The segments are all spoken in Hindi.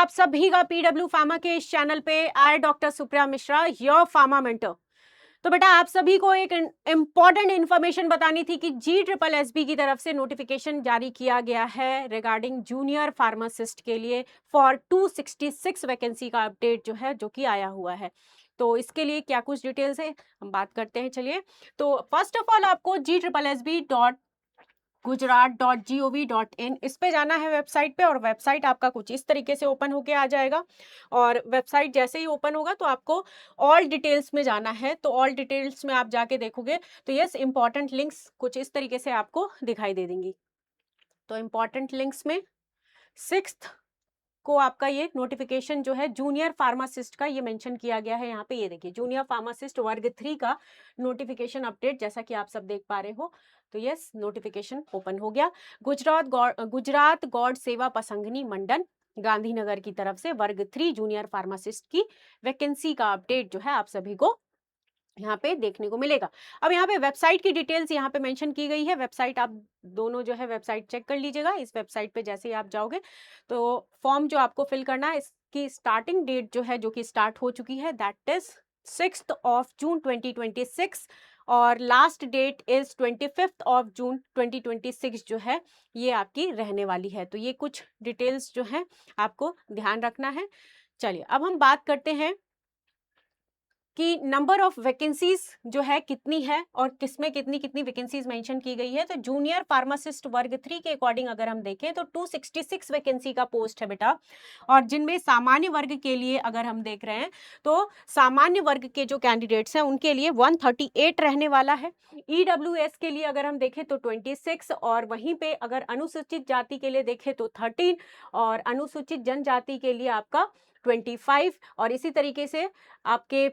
आप सभी का पीडब्ल्यू फार्मा के इस चैनल पे I doctor Supriya Mishra your pharma mentor. तो बेटा आप सभी को एक इंपॉर्टेंट इंफॉर्मेशन बतानी थी कि GSSB की तरफ से नोटिफिकेशन जारी किया गया है रिगार्डिंग जूनियर फार्मासिस्ट के लिए फॉर 266 वैकेंसी का अपडेट जो है जो कि आया हुआ है। तो इसके लिए क्या कुछ डिटेल्स है हम बात करते हैं। चलिए, तो फर्स्ट ऑफ ऑल आपको GSSB.gujarat.gov.in इस पे जाना है वेबसाइट पे, और वेबसाइट आपका कुछ इस तरीके से ओपन होके आ जाएगा। और वेबसाइट जैसे ही ओपन होगा तो आपको ऑल डिटेल्स में जाना है। तो ऑल डिटेल्स में आप जाके देखोगे तो यस, इंपॉर्टेंट लिंक्स कुछ इस तरीके से आपको दिखाई दे देंगी। तो इंपॉर्टेंट लिंक्स में 6th को आपका ये नोटिफिकेशन जो है जूनियर फार्मासिस्ट का ये मेंशन किया गया है। यहाँ पे ये देखिए, जूनियर फार्मासिस्ट वर्ग 3 का नोटिफिकेशन अपडेट, जैसा कि आप सब देख पा रहे हो। तो यस, नोटिफिकेशन ओपन हो गया। गुजरात गौड़ सेवा पसंगनी मंडल गांधीनगर की तरफ से वर्ग 3 जूनियर फार्मासिस्ट की वैकेंसी का अपडेट जो है आप सभी को यहाँ पे देखने को मिलेगा। अब यहाँ पे वेबसाइट की डिटेल्स यहाँ पे मेंशन की गई है। वेबसाइट आप दोनों जो है वेबसाइट चेक कर लीजिएगा। इस वेबसाइट पे जैसे ही आप जाओगे तो फॉर्म जो आपको फिल करना है, इसकी स्टार्टिंग डेट जो है जो कि स्टार्ट हो चुकी है, दैट इज 6 जून 2026, और लास्ट डेट इज 25 जून 2026 जो है ये आपकी रहने वाली है। तो ये कुछ डिटेल्स जो है आपको ध्यान रखना है। चलिए, अब हम बात करते हैं कि नंबर ऑफ वैकेंसीज जो है कितनी है और किसमें कितनी कितनी वैकेंसीज मेंशन की गई है। तो जूनियर फार्मासिस्ट वर्ग 3 के अकॉर्डिंग अगर हम देखें तो 266 वैकेंसी का पोस्ट है बेटा। और जिनमें सामान्य वर्ग के लिए अगर हम देख रहे हैं तो सामान्य वर्ग के जो कैंडिडेट्स हैं उनके लिए 138 रहने वाला है। EWS के लिए अगर हम देखें तो 26, और वहीं पे अगर अनुसूचित जाति के लिए देखें तो 13, और अनुसूचित जनजाति के लिए आपका 25, और इसी तरीके से आपके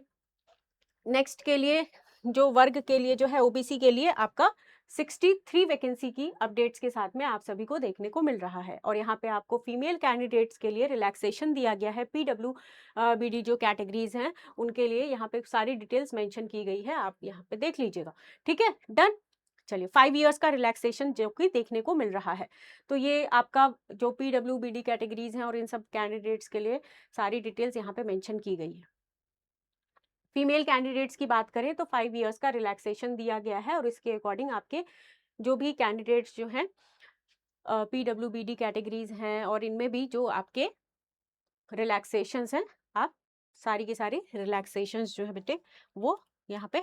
नेक्स्ट के लिए जो वर्ग के लिए जो है OBC के लिए आपका 63 वैकेंसी की अपडेट्स के साथ में आप सभी को देखने को मिल रहा है। और यहाँ पे आपको फीमेल कैंडिडेट्स के लिए रिलैक्सेशन दिया गया है। PWBD जो कैटेगरीज हैं उनके लिए यहाँ पे सारी डिटेल्स मेंशन की गई है, आप यहाँ पे देख लीजिएगा। ठीक है, डन। चलिए, 5 इयर्स का रिलैक्सेशन जो कि देखने को मिल रहा है। तो ये आपका जो PWBD कैटेगरीज हैं और इन सब कैंडिडेट्स के लिए सारी डिटेल्स यहाँ पे मेंशन की गई है। फीमेल कैंडिडेट्स की बात करें तो 5 इयर्स का रिलैक्सेशन दिया गया है, और इसके अकॉर्डिंग आपके जो भी कैंडिडेट्स जो हैं PWBD कैटेगरीज हैं और इनमें भी जो आपके रिलैक्सेशंस हैं, आप सारी की सारी रिलैक्सेशंस जो है बेटे वो यहाँ पे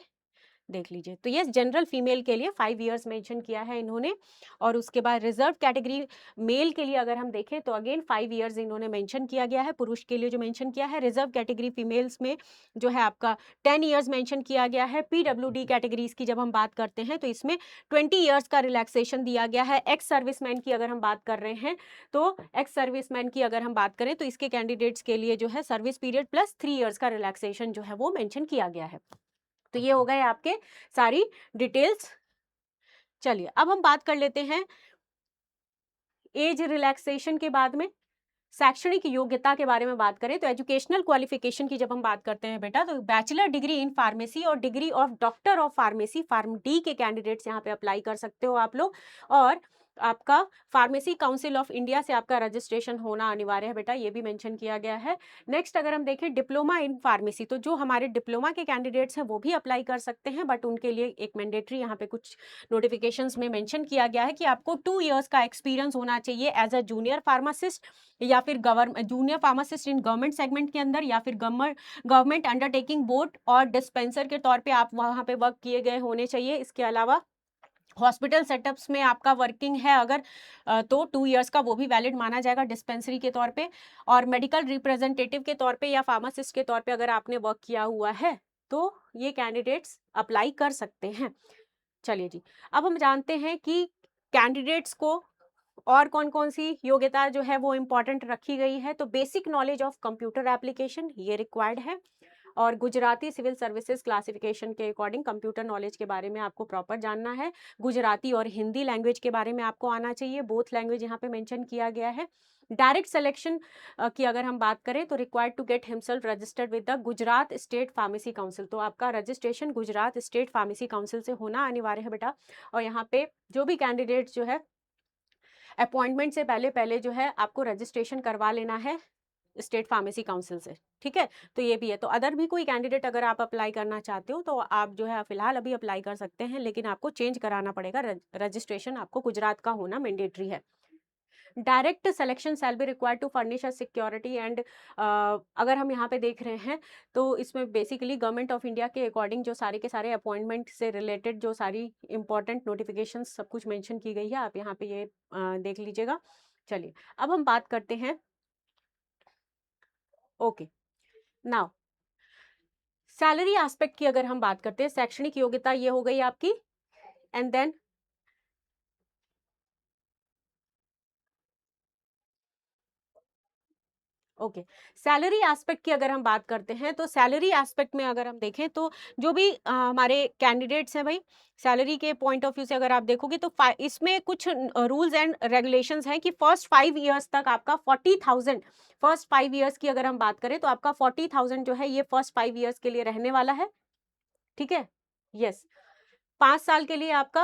देख लीजिए। तो ये जनरल फीमेल के लिए 5 इयर्स मेंशन किया है इन्होंने। और उसके बाद रिजर्व कैटेगरी मेल के लिए अगर हम देखें तो अगेन 5 इयर्स इन्होंने मेंशन किया गया है। पुरुष के लिए जो मेंशन किया है, रिजर्व कैटेगरी फीमेल्स में जो है आपका 10 इयर्स मेंशन किया गया है। PWD कैटेगरीज की जब हम बात करते हैं तो इसमें 20 इयर्स का रिलैक्सेशन दिया गया है। एक्स सर्विसमैन की अगर हम बात कर रहे हैं तो एक्स सर्विसमैन की अगर हम बात करें तो इसके कैंडिडेट्स के लिए जो है सर्विस पीरियड प्लस 3 इयर्स का रिलैक्सेशन जो है वो मेंशन किया गया है। तो ये हो गए आपके सारी डिटेल्स। चलिए, अब हम बात कर लेते हैं एज रिलैक्सेशन के बाद में शैक्षणिक योग्यता के बारे में बात करें तो एजुकेशनल क्वालिफिकेशन की जब हम बात करते हैं बेटा तो बैचलर डिग्री इन फार्मेसी और degree of doctor of pharmacy pharm D के कैंडिडेट्स यहाँ पे अप्लाई कर सकते हो आप लोग। और आपका फार्मेसी काउंसिल ऑफ इंडिया से आपका रजिस्ट्रेशन होना अनिवार्य है बेटा, ये भी मेंशन किया गया है। नेक्स्ट अगर हम देखें डिप्लोमा इन फार्मेसी, तो जो हमारे डिप्लोमा के कैंडिडेट्स हैं वो भी अप्लाई कर सकते हैं, बट उनके लिए एक मैंडेटरी यहाँ पे कुछ नोटिफिकेशंस में मेंशन किया गया है कि आपको 2 इयर्स का एक्सपीरियंस होना चाहिए एज अ जूनियर फार्मासिस्ट, या फिर junior pharmacist in government segment के अंदर, या फिर गवर्नमेंट अंडरटेकिंग बोर्ड और डिस्पेंसर के तौर पे आप वहाँ पे वर्क किए गए होने चाहिए। इसके अलावा हॉस्पिटल सेटअप्स में आपका वर्किंग है अगर तो 2 इयर्स का वो भी वैलिड माना जाएगा डिस्पेंसरी के तौर पे। और मेडिकल रिप्रेजेंटेटिव के तौर पे या फार्मासिस्ट के तौर पे अगर आपने वर्क किया हुआ है तो ये कैंडिडेट्स अप्लाई कर सकते हैं। चलिए जी, अब हम जानते हैं कि कैंडिडेट्स को और कौन कौन सी योग्यता जो है वो इम्पॉर्टेंट रखी गई है। तो basic knowledge of computer application ये रिक्वायर्ड है, और गुजराती सिविल सर्विसेज क्लासिफिकेशन के अकॉर्डिंग कंप्यूटर नॉलेज के बारे में आपको प्रॉपर जानना है। गुजराती और हिंदी लैंग्वेज के बारे में आपको आना चाहिए, बोथ लैंग्वेज यहाँ पे मेंशन किया गया है। डायरेक्ट सिलेक्शन की अगर हम बात करें तो required to get himself registered with the Gujarat state pharmacy council, तो आपका registration Gujarat state pharmacy council से होना अनिवार्य है बेटा। और यहाँ पे जो भी कैंडिडेट जो है अपॉइंटमेंट से पहले पहले जो है आपको रजिस्ट्रेशन करवा लेना है स्टेट फार्मेसी काउंसिल से, ठीक है। तो ये भी है। तो अदर भी कोई कैंडिडेट अगर आप अप्लाई करना चाहते हो तो आप जो है फिलहाल अभी अप्लाई कर सकते हैं, लेकिन आपको चेंज कराना पड़ेगा, रजिस्ट्रेशन आपको गुजरात का होना मैंडेटरी है। Direct selection shall be required to furnish a security and, अगर हम यहाँ पे देख रहे हैं तो इसमें बेसिकली गवर्नमेंट ऑफ इंडिया के अकॉर्डिंग जो सारे के सारे अपॉइंटमेंट से रिलेटेड जो सारी इंपॉर्टेंट नोटिफिकेशन सब कुछ मेंशन की गई है, आप यहाँ पे ये देख लीजिएगा। चलिए अब हम बात करते हैं, ओके नाउ सैलरी एस्पेक्ट की अगर हम बात करते हैं, शैक्षणिक योग्यता ये हो गई आपकी, and then okay salary aspect की अगर हम बात करते हैं तो सैलरी एस्पेक्ट में अगर हम देखें तो जो भी हमारे कैंडिडेट्स हैं भाई, सैलरी के पॉइंट ऑफ व्यू से अगर आप देखोगे तो इसमें कुछ रूल्स एंड रेगुलेशंस हैं कि फर्स्ट 5 इयर्स तक आपका 40,000, फर्स्ट 5 इयर्स की अगर हम बात करें तो आपका 40,000 जो है ये फर्स्ट 5 इयर्स के लिए रहने वाला है, ठीक है। यस, 5 साल के लिए आपका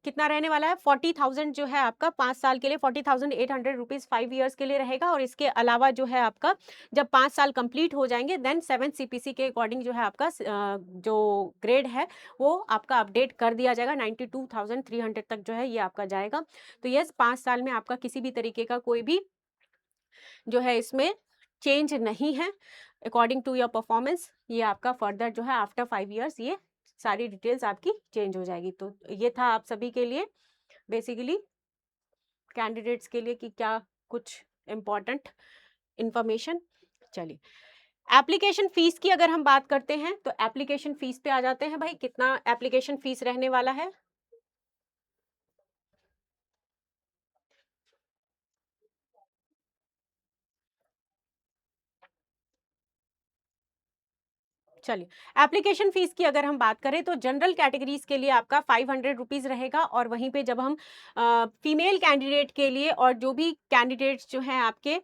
कितना रहने वाला है, 40,000 जो है आपका 5 साल के लिए 40,800 रुपीज 5 इयर्स के लिए रहेगा। और इसके अलावा जो है आपका जब 5 साल कंप्लीट हो जाएंगे देन 7 CPC के अकॉर्डिंग जो है आपका जो ग्रेड है वो आपका अपडेट कर दिया जाएगा, 92,300 तक जो है ये आपका जाएगा। तो यस, 5 साल में आपका किसी भी तरीके का कोई भी जो है इसमें चेंज नहीं है अकॉर्डिंग टू योर परफॉर्मेंस। ये आपका फर्दर जो है आफ्टर 5 इयर्स ये सारी डिटेल्स आपकी चेंज हो जाएगी। तो ये था आप सभी के लिए बेसिकली कैंडिडेट्स के लिए कि क्या कुछ इम्पोर्टेंट इंफॉर्मेशन। चलिए एप्लीकेशन फीस की अगर हम बात करते हैं तो एप्लीकेशन फीस पे आ जाते हैं भाई, कितना एप्लीकेशन फीस रहने वाला है। चलिए एप्लीकेशन फीस की अगर हम बात करें तो जनरल कैटेगरीज के लिए आपका 500 रुपीज़ रहेगा, और वहीं पे जब हम फीमेल कैंडिडेट के लिए और जो भी कैंडिडेट्स जो हैं आपके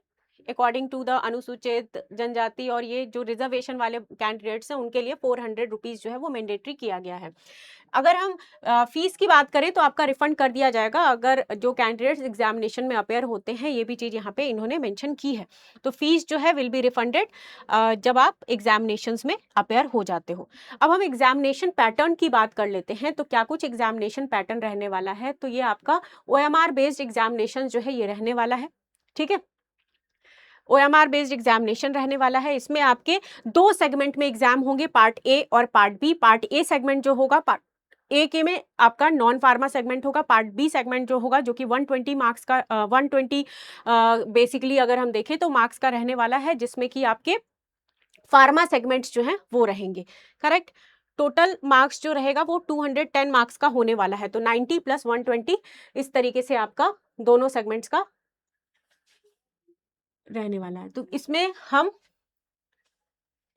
अकॉर्डिंग टू द अनुसूचित जनजाति और ये जो रिजर्वेशन वाले कैंडिडेट्स हैं उनके लिए 400 रुपीज़ जो है वो मैंडेटरी किया गया है। अगर हम फीस की बात करें तो आपका रिफंड कर दिया जाएगा अगर जो कैंडिडेट्स एग्जामिनेशन में अपेयर होते हैं, ये भी चीज़ यहाँ पे इन्होंने मेंशन की है। तो फीस जो है विल बी रिफंडेड जब आप एग्जामिनेशंस में अपेयर हो जाते हो। अब हम एग्जामिनेशन पैटर्न की बात कर लेते हैं, तो क्या कुछ एग्जामिनेशन पैटर्न रहने वाला है, तो ये आपका OMR बेस्ड एग्जामिनेशन जो है ये रहने वाला है, ठीक है। OMR बेस्ड एग्जामिनेशन रहने वाला है। इसमें आपके 2 सेगमेंट में एग्जाम होंगे, पार्ट ए और part B. Part A segment जो होगा, पार्ट ए के में आपका नॉन फार्मा सेगमेंट होगा, पार्ट बी सेगमेंट जो होगा जो कि 120 मार्क्स का 120 बेसिकली अगर हम देखें तो मार्क्स का रहने वाला है, जिसमें कि आपके फार्मा सेगमेंट्स जो हैं वो रहेंगे, करेक्ट। टोटल मार्क्स जो रहेगा वो 210 मार्क्स का होने वाला है। तो 90 + 120 इस तरीके से आपका दोनों सेगमेंट्स का रहने वाला है। तो इसमें हम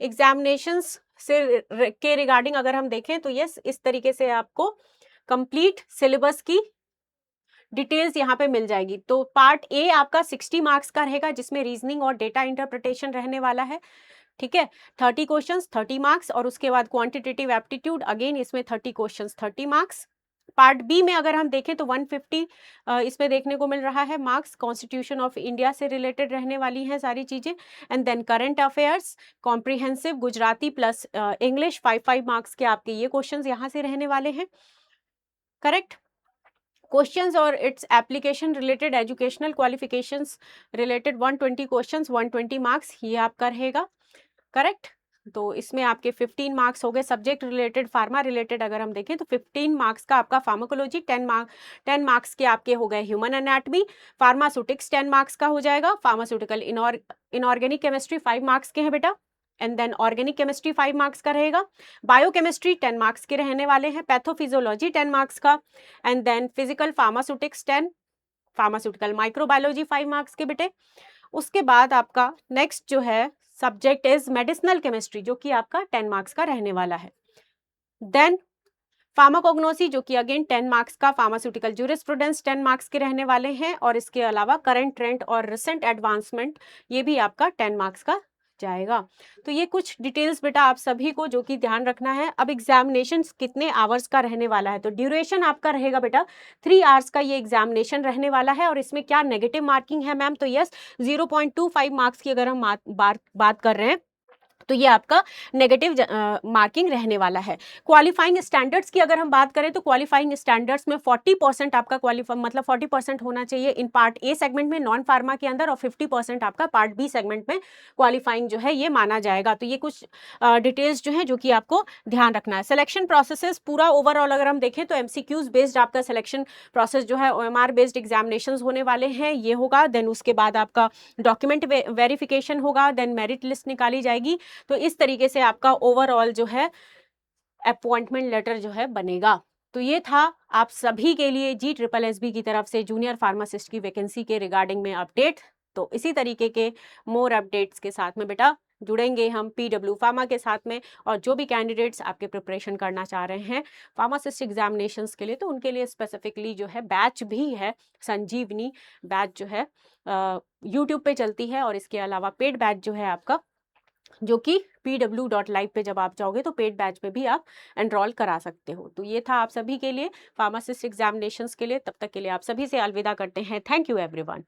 एग्जामिनेशंस से के रिगार्डिंग अगर हम देखें तो यस, इस तरीके से आपको कंप्लीट सिलेबस की डिटेल्स यहाँ पे मिल जाएगी। तो पार्ट ए आपका 60 मार्क्स का रहेगा, जिसमें रीजनिंग और डेटा इंटरप्रिटेशन रहने वाला है, ठीक है। 30 क्वेश्चंस 30 मार्क्स, और उसके बाद क्वांटिटेटिव एप्टीट्यूड अगेन इसमें 30 क्वेश्चंस 30 मार्क्स। पार्ट बी में अगर हम देखें तो 150 इसमें देखने को मिल रहा है मार्क्स, कॉन्स्टिट्यूशन ऑफ इंडिया से रिलेटेड रहने वाली हैं सारी चीजें। And then current affairs, comprehensive Gujarati plus English 5 marks के आपके ये क्वेश्चंस यहाँ से रहने वाले हैं, करेक्ट। क्वेश्चंस और it's application related educational qualifications related 120 questions 120 marks ये आपका रहेगा, करेक्ट। तो इसमें आपके 15 मार्क्स हो गए। सब्जेक्ट रिलेटेड फार्मा रिलेटेड अगर हम देखें तो 15 मार्क्स का आपका फार्माकोलॉजी, 10 मार्क्स के आपके हो गए ह्यूमन एनाटमी। फार्मास्यूटिक्स 10 मार्क्स का हो जाएगा। फार्मास्यूटिकल इनऑर्गेनिक केमिस्ट्री 5 मार्क्स के हैं बेटा। And then organic chemistry 5 marks का रहेगा। बायोकेमिस्ट्री 10 मार्क्स के रहने वाले हैं। पैथोफिजियोलॉजी 10 मार्क्स का। And then physical pharmaceutics 10, pharmaceutical microbiology 5 marks के बेटे। उसके बाद आपका नेक्स्ट जो है सब्जेक्ट इज मेडिसिनल केमिस्ट्री, जो कि आपका 10 मार्क्स का रहने वाला है। देन फार्माकोग्नोसी जो कि अगेन 10 मार्क्स का। फार्मास्यूटिकल जूरिस्प्रूडेंस 10 मार्क्स के रहने वाले हैं, और इसके अलावा करंट ट्रेंड और रिसेंट एडवांसमेंट ये भी आपका 10 मार्क्स का जाएगा। तो ये कुछ डिटेल्स बेटा आप सभी को जो कि ध्यान रखना है। अब एग्जामिनेशन कितने आवर्स का रहने वाला है, तो ड्यूरेशन आपका रहेगा बेटा 3 आवर्स का ये एग्जामिनेशन रहने वाला है। और इसमें क्या नेगेटिव मार्किंग है मैम, तो यस 0.25 मार्क्स की अगर हम बात कर रहे हैं तो ये आपका नेगेटिव मार्किंग रहने वाला है। क्वालिफाइंग स्टैंडर्ड्स की अगर हम बात करें तो क्वालिफाइंग स्टैंडर्ड्स में 40% आपका क्वालिफाई मतलब 40% होना चाहिए इन पार्ट ए सेगमेंट में नॉन फार्मा के अंदर, और 50% आपका पार्ट बी सेगमेंट में क्वालिफाइंग जो है ये माना जाएगा। तो ये कुछ डिटेल्स जो है जो कि आपको ध्यान रखना है। सिलेक्शन प्रोसेसेस पूरा ओवरऑल अगर हम देखें तो एमसीक्यूज बेस्ड आपका सिलेक्शन प्रोसेस जो है ओएमआर बेस्ड एग्जामिनेशंस होने वाले हैं, ये होगा। देन उसके बाद आपका डॉक्यूमेंट वेरिफिकेशन होगा, देन मेरिट लिस्ट निकाली जाएगी। तो इस तरीके से आपका ओवरऑल जो है अपॉइंटमेंट लेटर जो है बनेगा। तो ये था आप सभी के लिए GSSB की तरफ से जूनियर फार्मासिस्ट की वैकेंसी के रिगार्डिंग में अपडेट। तो इसी तरीके के मोर अपडेट्स के साथ में बेटा जुड़ेंगे हम PW फार्मा के साथ में। और जो भी कैंडिडेट्स आपके प्रिपरेशन करना चाह रहे हैं फार्मासिस्ट एग्जामिनेशंस के लिए, तो उनके लिए स्पेसिफिकली जो है बैच भी है, संजीवनी बैच जो है यूट्यूब पे चलती है। और इसके अलावा पेड बैच जो है आपका, जो कि pw.live पे जब आप जाओगे तो पेड बैच में भी आप एनरोल करा सकते हो। तो ये था आप सभी के लिए फार्मासिस्ट एग्जामिनेशंस के लिए। तब तक के लिए आप सभी से अलविदा करते हैं। Thank you everyone.